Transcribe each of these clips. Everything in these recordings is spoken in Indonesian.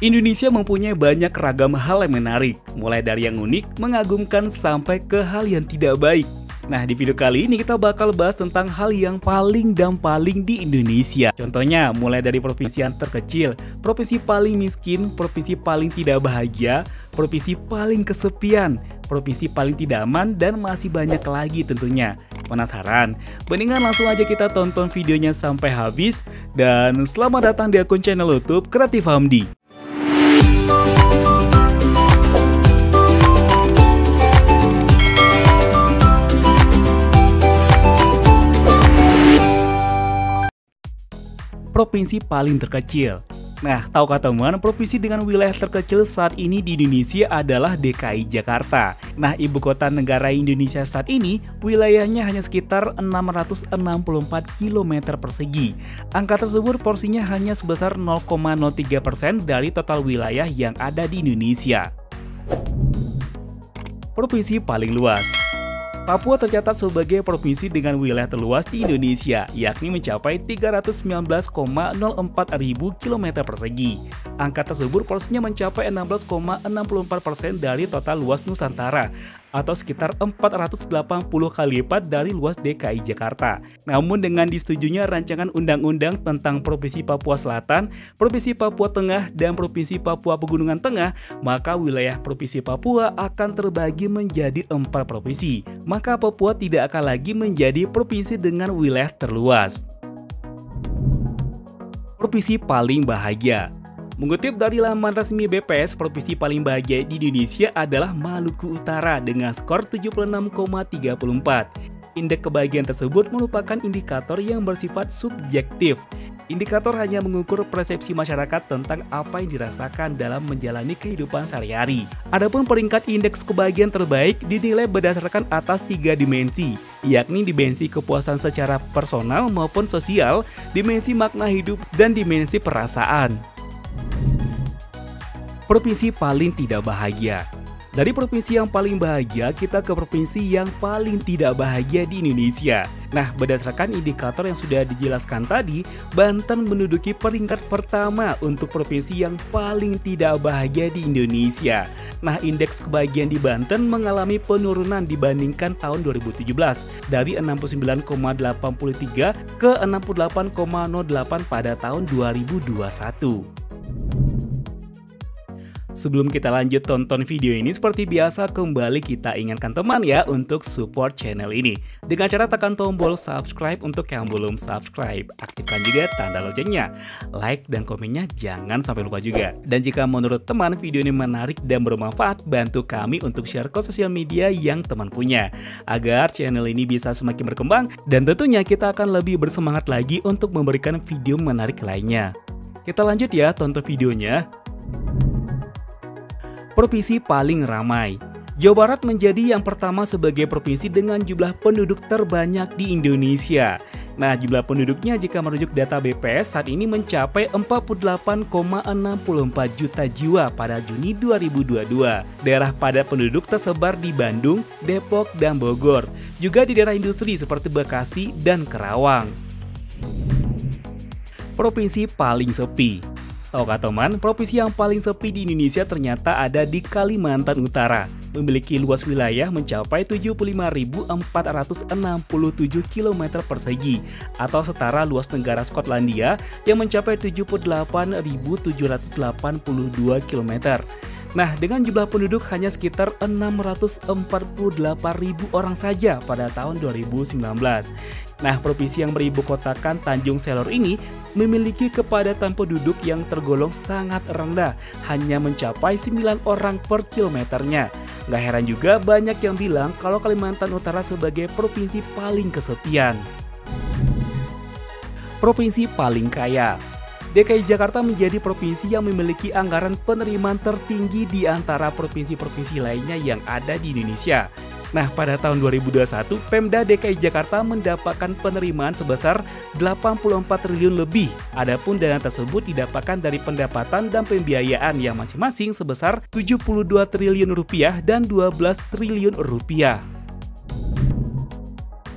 Indonesia mempunyai banyak ragam hal yang menarik, mulai dari yang unik, mengagumkan, sampai ke hal yang tidak baik. Nah, di video kali ini kita bakal bahas tentang hal yang paling dan paling di Indonesia. Contohnya, mulai dari provinsi yang terkecil, provinsi paling miskin, provinsi paling tidak bahagia, provinsi paling kesepian, provinsi paling tidak aman, dan masih banyak lagi tentunya. Penasaran? Mendingan langsung aja kita tonton videonya sampai habis. Dan selamat datang di akun channel YouTube Kreatif Hamdi. Provinsi paling terkecil. Nah, tahukah teman, provinsi dengan wilayah terkecil saat ini di Indonesia adalah DKI Jakarta. Nah, ibu kota negara Indonesia saat ini, wilayahnya hanya sekitar 664 km persegi. Angka tersebut porsinya hanya sebesar 0,03% dari total wilayah yang ada di Indonesia. Provinsi paling luas. Papua tercatat sebagai provinsi dengan wilayah terluas di Indonesia, yakni mencapai 319,04 ribu km persegi. Angka tersebut porsinya mencapai 16,64% dari total luas Nusantara, atau sekitar 480 kali lipat dari luas DKI Jakarta. Namun dengan disetujunya rancangan undang-undang tentang Provinsi Papua Selatan, Provinsi Papua Tengah, dan Provinsi Papua Pegunungan Tengah, maka wilayah Provinsi Papua akan terbagi menjadi 4 provinsi. Maka Papua tidak akan lagi menjadi provinsi dengan wilayah terluas. Provinsi paling bahagia. Mengutip dari laman resmi BPS, provinsi paling bahagia di Indonesia adalah Maluku Utara dengan skor 76,34. Indeks kebahagiaan tersebut merupakan indikator yang bersifat subjektif. Indikator hanya mengukur persepsi masyarakat tentang apa yang dirasakan dalam menjalani kehidupan sehari-hari. Adapun peringkat indeks kebahagiaan terbaik dinilai berdasarkan atas 3 dimensi, yakni dimensi kepuasan secara personal maupun sosial, dimensi makna hidup, dan dimensi perasaan. Provinsi paling tidak bahagia. Dari provinsi yang paling bahagia, kita ke provinsi yang paling tidak bahagia di Indonesia. Nah, berdasarkan indikator yang sudah dijelaskan tadi, Banten menduduki peringkat pertama untuk provinsi yang paling tidak bahagia di Indonesia. Nah, indeks kebahagiaan di Banten mengalami penurunan dibandingkan tahun 2017 dari 69,83 ke 68,08 pada tahun 2021. Sebelum kita lanjut tonton video ini, seperti biasa kembali kita ingatkan teman ya untuk support channel ini dengan cara tekan tombol subscribe untuk yang belum subscribe. Aktifkan juga tanda loncengnya, like dan komennya jangan sampai lupa juga. Dan jika menurut teman video ini menarik dan bermanfaat, bantu kami untuk share ke sosial media yang teman punya, agar channel ini bisa semakin berkembang dan tentunya kita akan lebih bersemangat lagi untuk memberikan video menarik lainnya. Kita lanjut ya tonton videonya. Provinsi paling ramai. Jawa Barat menjadi yang pertama sebagai provinsi dengan jumlah penduduk terbanyak di Indonesia. Nah, jumlah penduduknya jika merujuk data BPS saat ini mencapai 48,64 juta jiwa pada Juni 2022. Daerah padat penduduk tersebar di Bandung, Depok, dan Bogor. Juga di daerah industri seperti Bekasi dan Karawang. Provinsi paling sepi. Tahukah teman, provinsi yang paling sepi di Indonesia ternyata ada di Kalimantan Utara. Memiliki luas wilayah mencapai 75.467 km persegi atau setara luas negara Skotlandia yang mencapai 78.782 km. Nah, dengan jumlah penduduk hanya sekitar 648.000 orang saja pada tahun 2019. Nah, provinsi yang beribu kotakan Tanjung Selor ini memiliki kepadatan penduduk yang tergolong sangat rendah, hanya mencapai 9 orang per kilometernya. Nggak heran juga banyak yang bilang kalau Kalimantan Utara sebagai provinsi paling kesepian. Provinsi paling kaya. DKI Jakarta menjadi provinsi yang memiliki anggaran penerimaan tertinggi di antara provinsi-provinsi lainnya yang ada di Indonesia. Nah, pada tahun 2021, Pemda DKI Jakarta mendapatkan penerimaan sebesar 84 triliun lebih. Adapun dana tersebut didapatkan dari pendapatan dan pembiayaan yang masing-masing sebesar 72 triliun rupiah dan 12 triliun rupiah.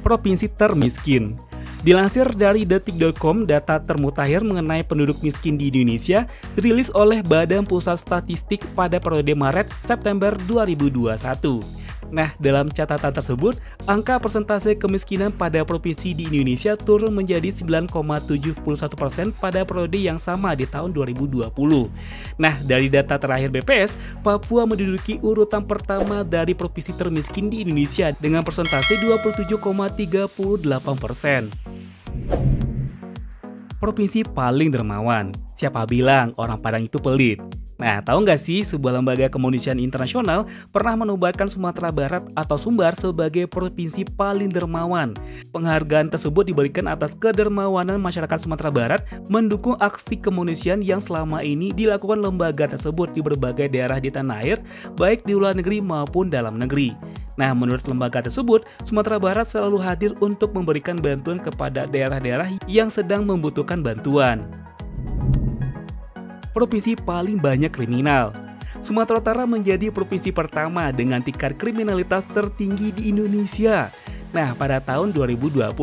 Provinsi termiskin. Dilansir dari detik.com, data termutakhir mengenai penduduk miskin di Indonesia dirilis oleh Badan Pusat Statistik pada periode Maret-September 2021. Nah, dalam catatan tersebut, angka persentase kemiskinan pada provinsi di Indonesia turun menjadi 9,71% pada periode yang sama di tahun 2020. Nah, dari data terakhir BPS, Papua menduduki urutan pertama dari provinsi termiskin di Indonesia dengan persentase 27,38%. Provinsi paling dermawan. Siapa bilang orang Padang itu pelit? Nah, tahu nggak sih sebuah lembaga kemanusiaan internasional pernah menobatkan Sumatera Barat atau Sumbar sebagai provinsi paling dermawan. Penghargaan tersebut diberikan atas kedermawanan masyarakat Sumatera Barat mendukung aksi kemanusiaan yang selama ini dilakukan lembaga tersebut di berbagai daerah di tanah air, baik di luar negeri maupun dalam negeri. Nah, menurut lembaga tersebut, Sumatera Barat selalu hadir untuk memberikan bantuan kepada daerah-daerah yang sedang membutuhkan bantuan. Provinsi paling banyak kriminal. Sumatera Utara menjadi provinsi pertama dengan tingkat kriminalitas tertinggi di Indonesia. Nah, pada tahun 2020,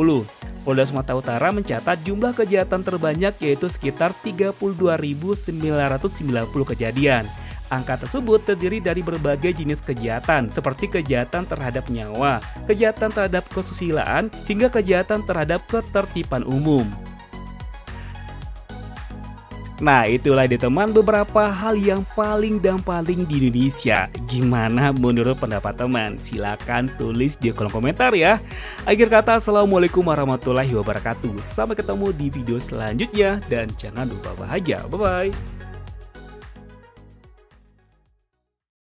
Polda Sumatera Utara mencatat jumlah kejahatan terbanyak yaitu sekitar 32.990 kejadian. Angka tersebut terdiri dari berbagai jenis kejahatan seperti kejahatan terhadap nyawa, kejahatan terhadap kesusilaan, hingga kejahatan terhadap ketertiban umum. Nah, itulah dia teman beberapa hal yang paling di Indonesia. Gimana menurut pendapat teman? Silahkan tulis di kolom komentar ya. Akhir kata, Assalamualaikum warahmatullahi wabarakatuh. Sampai ketemu di video selanjutnya dan jangan lupa bahagia. Bye-bye.